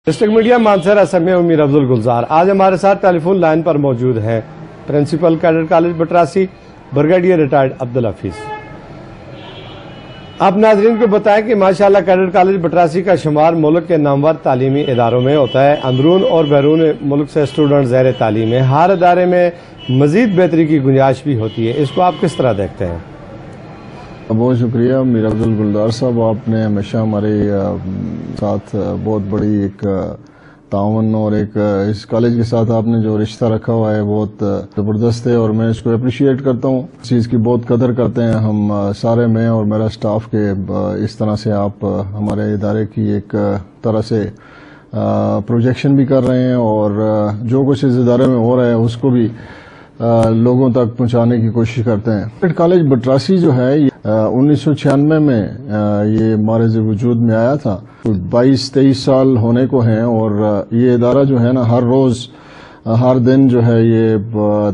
District media Mansehra سے میں امیر عبدل گلزار آج ہمارے ساتھ ٹیلی فون لائن پر موجود ہیں principal cadet college Battrasi brigadier retired Abdul Hafeez. آپ ناظرین کو بتائیں کہ ماشاءاللہ کیڈٹ کالج بٹراسی کا شمار ملک کے نامور تعلیمی اداروں میں ہوتا ہے۔ اندرون اور بیرون ملک سے اسٹوڈنٹ زیر تعلیم ہے۔ ہر ادارے میں مزید بہتری کی گنجائش بھی ہوتی ہے، اس کو آپ کس طرح دیکھتے ہیں؟ بہت شکریہ امیر عبدل گلزار صاحب، آپ نے ہمیشہ ہمارے ساتھ بہت بڑی ایک تعاون اور ایک اس کالج کے ساتھ آپ نے جو رشتہ رکھا ہوا ہے بہت زبردست ہے، اور میں اس کو اپریشیٹ کرتا ہوں۔ اس چیز کی بہت قدر کرتے ہیں ہم سارے، میں اور میرا سٹاف کے اس طرح سے آپ ہمارے ادارے کی ایک طرح سے پروجیکشن بھی کر رہے ہیں، اور جو کچھ اس ادارے میں ہو رہا ہے اس کو بھی لوگوں تک پہنچانے کی کوشش کرتے ہیں۔ کیڈٹ کالج بٹراسی جو ہے 1996 میں یہ معرض وجود میں آیا تھا، 22-23 سال ہونے کو ہیں، اور یہ ادارہ جو ہے نا ہر روز ہر دن جو ہے یہ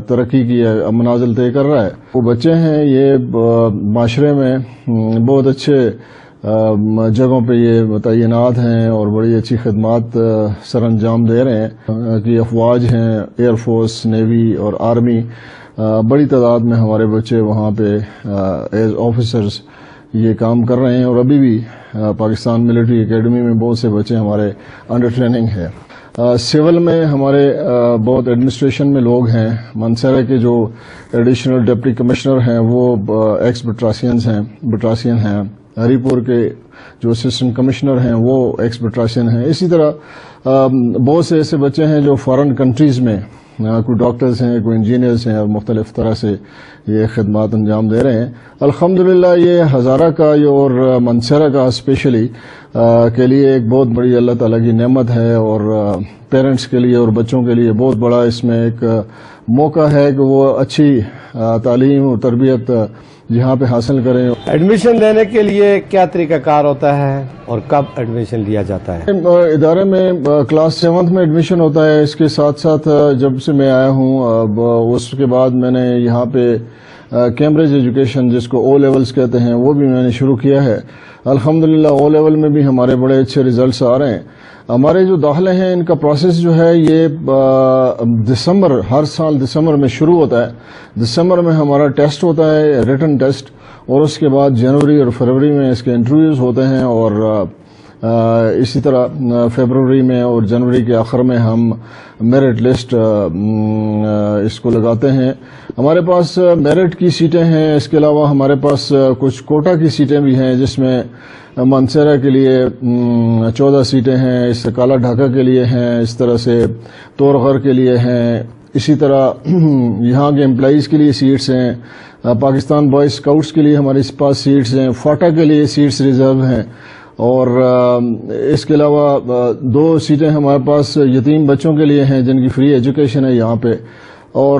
ترقی کی منازل طے کر رہا ہے۔ وہ بچے ہیں یہ معاشرے میں بہت اچھے جگہوں پہ یہ تعینات ہیں اور بڑی اچھی خدمات سر انجام دے رہے ہیں کہ افواج ہیں، ایئر فورس، نیوی اور آرمی، بڑی تعداد میں ہمارے بچے وہاں پہ ایز آفیسرز یہ کام کر رہے ہیں، اور ابھی بھی پاکستان ملٹری اکیڈمی میں بہت سے بچے ہمارے انڈر ٹریننگ ہے۔ سول میں ہمارے بہت ایڈمنسٹریشن میں لوگ ہیں۔ مانسہرہ کے جو ایڈیشنل ڈپٹی کمشنر ہیں وہ ایکس بٹراسین ہیں۔ ہری پور کے جو اسسٹنٹ کمشنر ہیں وہ ایکس بٹراسین ہیں۔ اسی طرح بہت سے ایسے بچے ہیں جو فارن کنٹریز میں کوئی ڈاکٹرز ہیں، کوئی انجینئرز ہیں، اور مختلف طرح سے یہ خدمات انجام دے رہے ہیں۔ الحمدللہ یہ ہزارہ کا اور مانسہرہ کا اسپیشلی کے لیے ایک بہت بڑی اللہ تعالیٰ کی نعمت ہے، اور پیرنٹس کے لیے اور بچوں کے لیے بہت بڑا اس میں ایک موقع ہے کہ وہ اچھی تعلیم اور تربیت یہاں پہ حاصل کریں۔ ایڈمیشن لینے کے لیے کیا طریقہ کار ہوتا ہے اور کب ایڈمیشن لیا جاتا ہے؟ ادارے میں کلاس 7 میں ایڈمیشن ہوتا ہے۔ اس کے ساتھ ساتھ جب سے میں آیا ہوں اس کے بعد میں نے یہاں پہ کیمبرج ایجوکیشن جس کو او لیولز کہتے ہیں وہ بھی میں نے شروع کیا ہے۔ الحمدللہ او لیول میں بھی ہمارے بڑے اچھے ریزلٹس آ رہے ہیں۔ ہمارے جو داخلے ہیں ان کا پروسیس جو ہے یہ ہر سال دسمبر میں شروع ہوتا ہے۔ دسمبر میں ہمارا ٹیسٹ ہوتا ہے، ریٹن ٹیسٹ، اور اس کے بعد جنوری اور فروری میں اس کے انٹرویوز ہوتے ہیں، اور اسی طرح فیبروری میں اور جنوری کے آخر میں ہم میرٹ لسٹ اس کو لگاتے ہیں۔ ہمارے پاس میرٹ کی سیٹیں ہیں، اس کے علاوہ ہمارے پاس کچھ کوٹا کی سیٹیں بھی ہیں جس میں مانسہرہ کے لیے 14 سیٹیں ہیں، اس سے کالا ڈھاکہ کے لیے ہیں، اس طرح سے تورغر کے لیے ہیں، اسی طرح یہاں کے امپلائیز کے لیے سیٹس ہیں، پاکستان بوائے اسکاؤٹس کے لیے ہمارے پاس سیٹس ہیں، فاٹا کے لیے سیٹس ریزرو ہیں، اور اس کے علاوہ 2 سیٹیں ہمارے پاس یتیم بچوں کے لیے ہیں جن کی فری ایجوکیشن ہے یہاں پہ۔ اور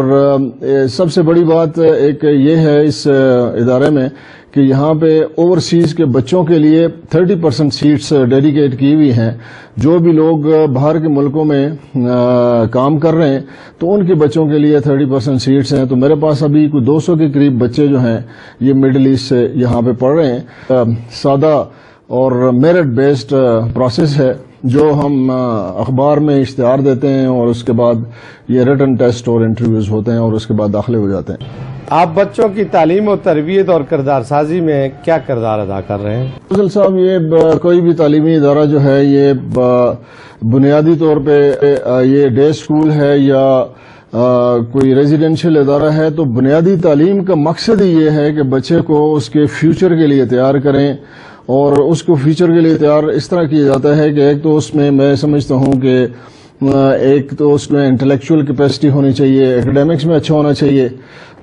سب سے بڑی بات ایک یہ ہے اس ادارے میں کہ یہاں پہ اوورسیز کے بچوں کے لیے 30% سیٹس ڈیڈیکیٹ کی ہوئی ہیں۔ جو بھی لوگ باہر کے ملکوں میں کام کر رہے ہیں تو ان کے بچوں کے لیے 30% سیٹس ہیں۔ تو میرے پاس ابھی کوئی 200 کے قریب بچے جو ہیں یہ مڈل ایسٹ سے یہاں پہ پڑھ رہے ہیں۔ سادہ اور میرٹ بیسڈ پروسیس ہے جو ہم اخبار میں اشتہار دیتے ہیں، اور اس کے بعد یہ ریٹن ٹیسٹ اور انٹرویوز ہوتے ہیں، اور اس کے بعد داخلے ہو جاتے ہیں۔ آپ بچوں کی تعلیم و تربیت اور کردار سازی میں کیا کردار ادا کر رہے ہیں؟ فضل صاحب، یہ کوئی بھی تعلیمی ادارہ جو ہے یہ بنیادی طور پہ یہ ڈے اسکول ہے یا کوئی ریزیڈینشل ادارہ ہے، تو بنیادی تعلیم کا مقصد ہی یہ ہے کہ بچے کو اس کے فیوچر کے لیے تیار کریں، اور اس کو فیوچر کے لیے تیار اس طرح کیا جاتا ہے کہ ایک تو اس میں سمجھتا ہوں کہ ایک تو اس میں انٹلیکچوئل کیپیسٹی ہونی چاہیے، ایکڈیمکس میں اچھا ہونا چاہیے،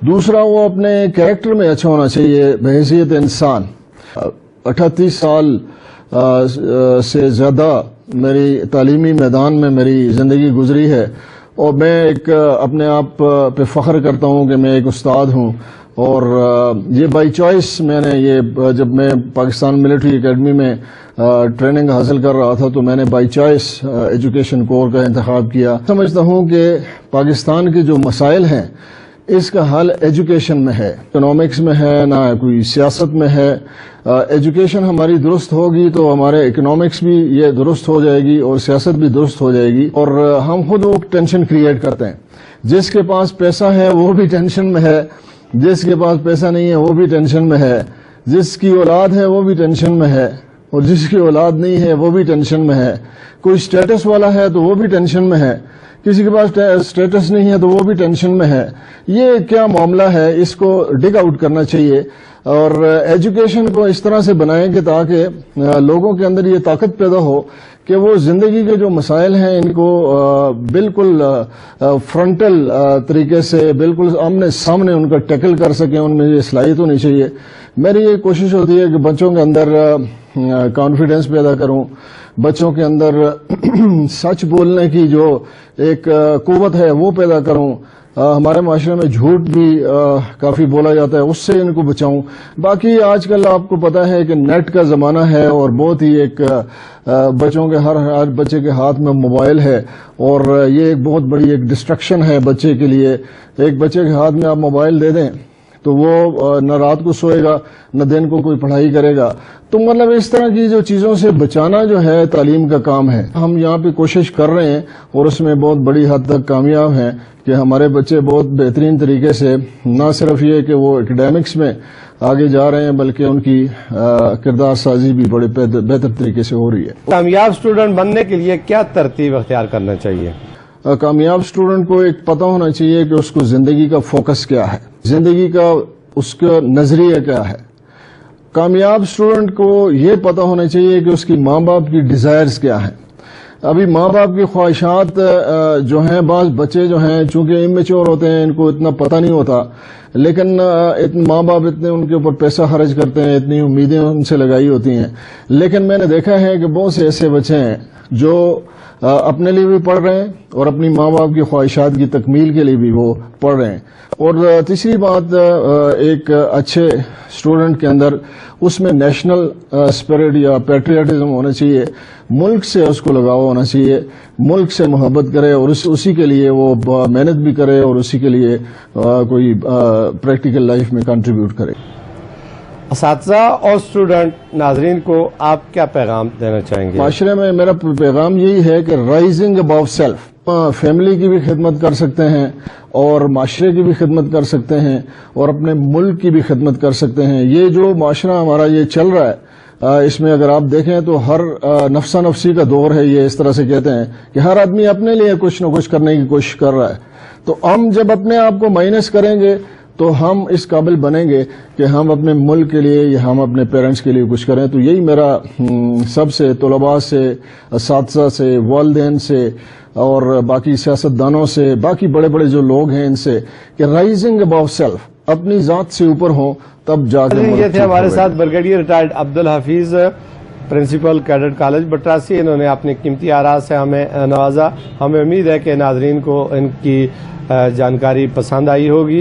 دوسرا وہ اپنے کیریکٹر میں اچھا ہونا چاہیے بحیثیت انسان۔ 38 سال سے زیادہ میری تعلیمی میدان میں میری زندگی گزری ہے، اور میں ایک اپنے آپ پہ فخر کرتا ہوں کہ میں ایک استاد ہوں، اور یہ بائی چوائس میں نے یہ جب میں پاکستان ملٹری اکیڈمی میں ٹریننگ حاصل کر رہا تھا تو میں نے بائی چوائس ایجوکیشن کور کا انتخاب کیا۔ سمجھتا ہوں کہ پاکستان کے جو مسائل ہیں اس کا حل ایجوکیشن میں ہے، اکنامکس میں ہے، نہ کوئی سیاست میں ہے۔ ایجوکیشن ہماری درست ہوگی تو ہمارے اکنامکس بھی یہ درست ہو جائے گی اور سیاست بھی درست ہو جائے گی۔ اور ہم خود وہ ٹینشن کریٹ کرتے ہیں، جس کے پاس پیسہ ہے وہ بھی ٹینشن میں ہے، جس کے پاس پیسہ نہیں ہے وہ بھی ٹینشن میں ہے، جس کی اولاد ہے وہ بھی ٹینشن میں ہے، اور جس کی اولاد نہیں ہے وہ بھی ٹینشن میں ہے۔ کوئی سٹیٹس والا ہے تو وہ بھی ٹینشن میں ہے، کسی کے پاس سٹیٹس نہیں ہے تو وہ بھی ٹینشن میں ہے۔ یہ کیا معاملہ ہے، اس کو ڈگ آؤٹ کرنا چاہیے، اور ایجوکیشن کو اس طرح سے بنائیں کہ تاکہ لوگوں کے اندر یہ طاقت پیدا ہو کہ وہ زندگی کے جو مسائل ہیں ان کو بالکل فرنٹل طریقے سے، بالکل آمنے سامنے ان کا ٹیکل کر سکیں، ان میں یہ صلاحیت ہونی چاہیے۔ میری یہ کوشش ہوتی ہے کہ بچوں کے اندر کانفیڈنس پیدا کروں، بچوں کے اندر سچ بولنے کی جو ایک قوت ہے وہ پیدا کروں۔ ہمارے معاشرے میں جھوٹ بھی کافی بولا جاتا ہے، اس سے ان کو بچاؤں۔ باقی آج کل آپ کو پتا ہے کہ نیٹ کا زمانہ ہے، اور بہت ہی ایک بچوں کے ہر بچے کے ہاتھ میں موبائل ہے، اور یہ ایک بہت بڑی ایک ڈسٹرکشن ہے بچے کے لیے۔ ایک بچے کے ہاتھ میں آپ موبائل دے دیں تو وہ نہ رات کو سوئے گا نہ دن کو کوئی پڑھائی کرے گا۔ تو مطلب اس طرح کی جو چیزوں سے بچانا جو ہے تعلیم کا کام ہے۔ ہم یہاں پہ کوشش کر رہے ہیں اور اس میں بہت بڑی حد تک کامیاب ہیں کہ ہمارے بچے بہت بہترین طریقے سے نہ صرف یہ کہ وہ اکیڈیمکس میں آگے جا رہے ہیں بلکہ ان کی کردار سازی بھی بڑے بہتر طریقے سے ہو رہی ہے۔ کامیاب اسٹوڈنٹ بننے کے لیے کیا ترتیب اختیار کرنا چاہیے؟ کامیاب اسٹوڈنٹ کو ایک پتہ ہونا چاہیے کہ اس کو زندگی کا فوکس کیا ہے، زندگی کا اس کا نظریہ کیا ہے۔ کامیاب اسٹوڈنٹ کو یہ پتہ ہونا چاہیے کہ اس کی ماں باپ کی ڈیزائرز کیا ہیں۔ ابھی ماں باپ کی خواہشات جو ہیں، بعض بچے جو ہیں چونکہ امیچور ہوتے ہیں، ان کو اتنا پتہ نہیں ہوتا، لیکن ماں باپ اتنے ان کے اوپر پیسہ خرچ کرتے ہیں، اتنی امیدیں ان سے لگائی ہوتی ہیں، لیکن میں نے دیکھا ہے کہ بہت سے ایسے بچے ہیں جو اپنے لیے بھی پڑھ رہے ہیں اور اپنی ماں باپ کی خواہشات کی تکمیل کے لیے بھی وہ پڑھ رہے ہیں۔ اور تیسری بات، ایک اچھے اسٹوڈنٹ کے اندر اس میں نیشنل اسپرٹ یا پیٹریاٹزم ہونا چاہیے، ملک سے اس کو لگاؤ ہونا چاہیے، ملک سے محبت کرے اور اسی کے لیے وہ محنت بھی کرے اور اسی کے لیے کوئی پریکٹیکل لائف میں کنٹریبیوٹ کرے۔ اساتذہ اور اسٹوڈنٹ ناظرین کو آپ کیا پیغام دینا چاہیں گے؟ معاشرے میں میرا پیغام یہی ہے کہ رائزنگ ابو سیلف، فیملی کی بھی خدمت کر سکتے ہیں اور معاشرے کی بھی خدمت کر سکتے ہیں اور اپنے ملک کی بھی خدمت کر سکتے ہیں۔ یہ جو معاشرہ ہمارا یہ چل رہا ہے، اس میں اگر آپ دیکھیں تو ہر نفسہ نفسی کا دور ہے، یہ اس طرح سے کہتے ہیں کہ ہر آدمی اپنے لیے کچھ نہ کچھ کرنے کی کوشش کر رہا ہے۔ تو ہم جب اپنے آپ کو مائنس کریں گے تو ہم اس قابل بنیں گے کہ ہم اپنے ملک کے لیے یا ہم اپنے پیرنٹس کے لیے کچھ کریں۔ تو یہی میرا سب سے، طلباء سے، اساتذہ سے، والدین سے اور باقی سیاستدانوں سے، باقی بڑے بڑے جو لوگ ہیں ان سے، کہ رائزنگ ابو سیلف، اپنی ذات سے اوپر ہوں تب جا کے یہ تھے ہمارے ساتھ brigadier retired Abdul Hafeez, principal cadet college Battrasi. انہوں نے اپنی قیمتی آراء سے ہمیں نوازا۔ ہمیں امید ہے کہ ناظرین کو ان کی جانکاری پسند آئی ہوگی۔